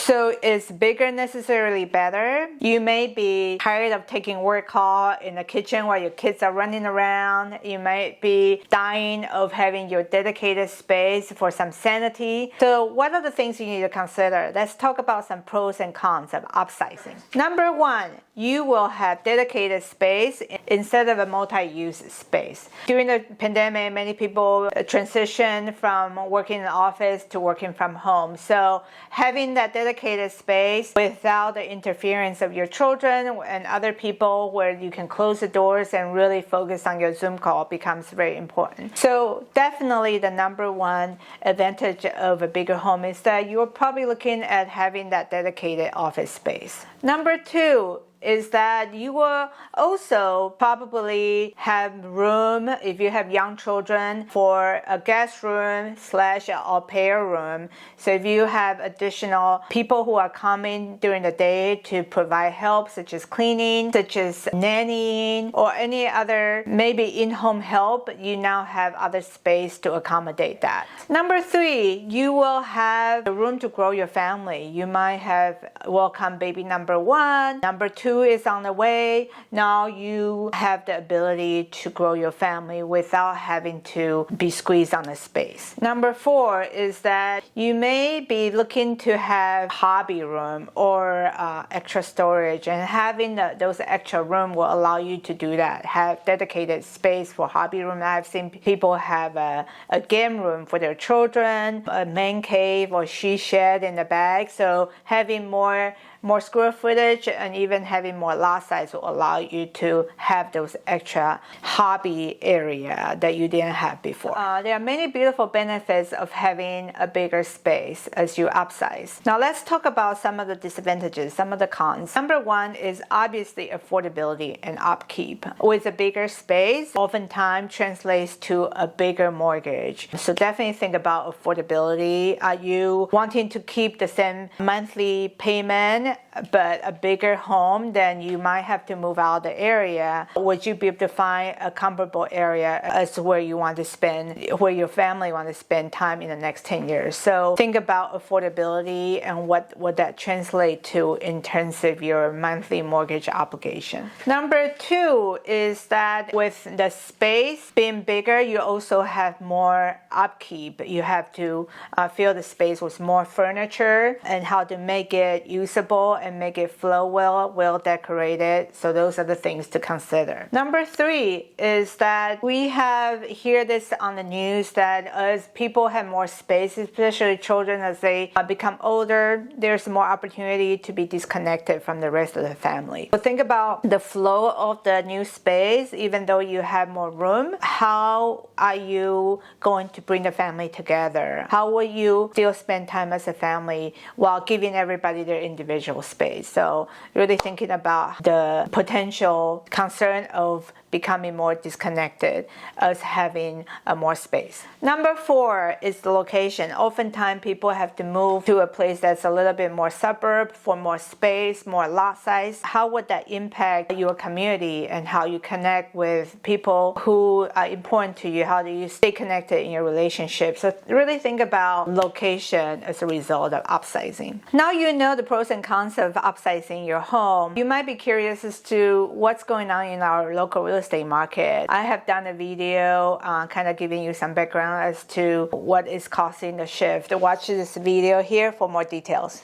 So is bigger necessarily better? You may be tired of taking work call in the kitchen while your kids are running around. You might be dying of having your dedicated space for some sanity. So what are the things you need to consider? Let's talk about some pros and cons of upsizing. Number one, you will have dedicated space instead of a multi-use space. During the pandemic, many people transitioned from working in the office to working from home. So having that dedicated space without the interference of your children and other people, where you can close the doors and really focus on your Zoom call, becomes very important. So definitely the number one advantage of a bigger home is that you're probably looking at having that dedicated office space. Number two is that you will also probably have room, if you have young children, for a guest room / au pair room. So if you have additional people who are coming during the day to provide help, such as cleaning, such as nannying, or any other maybe in-home help, you now have other space to accommodate that. Number three, you will have the room to grow your family. You might have welcome baby number one, number two is on the way. Now you have the ability to grow your family without having to be squeezed on the space. Number four is that you may be looking to have hobby room or extra storage, and having those extra room will allow you to do that. Have dedicated space for hobby room. I've seen people have a game room for their children, a man cave or she shed in the back. So having more square footage and even having more lot size will allow you to have those extra hobby area that you didn't have before. There are many beautiful benefits of having a bigger space as you upsize. Now let's talk about some of the disadvantages, some of the cons. Number one is obviously affordability and upkeep. With a bigger space, oftentimes translates to a bigger mortgage. So definitely think about affordability. Are you wanting to keep the same monthly payment but a bigger home? Then you might have to move out of the area. Would you be able to find a comparable area as where you want to spend, where your family want to spend time in the next 10 years? So think about affordability and what would that translate to in terms of your monthly mortgage obligation. Number two is that with the space being bigger, you also have more upkeep. You have to fill the space with more furniture and how to make it usable and make it flow well decorated. So those are the things to consider. Number three is that we hear this on the news that as people have more space, especially children, as they become older, there's more opportunity to be disconnected from the rest of the family. So think about the flow of the new space. Even though you have more room, how are you going to bring the family together? How will you still spend time as a family while giving everybody their individual space? So really thinking about the potential concern of becoming more disconnected as having more space. Number four is the location. Oftentimes people have to move to a place that's a little bit more suburb for more space, more lot size. How would that impact your community and how you connect with people who are important to you? How do you stay connected in your relationship? So really think about location as a result of upsizing. Now you know the pros and cons of upsizing your home. You might be curious as to what's going on in our local real estate market. I have done a video kind of giving you some background as to what is causing the shift. Watch this video here for more details.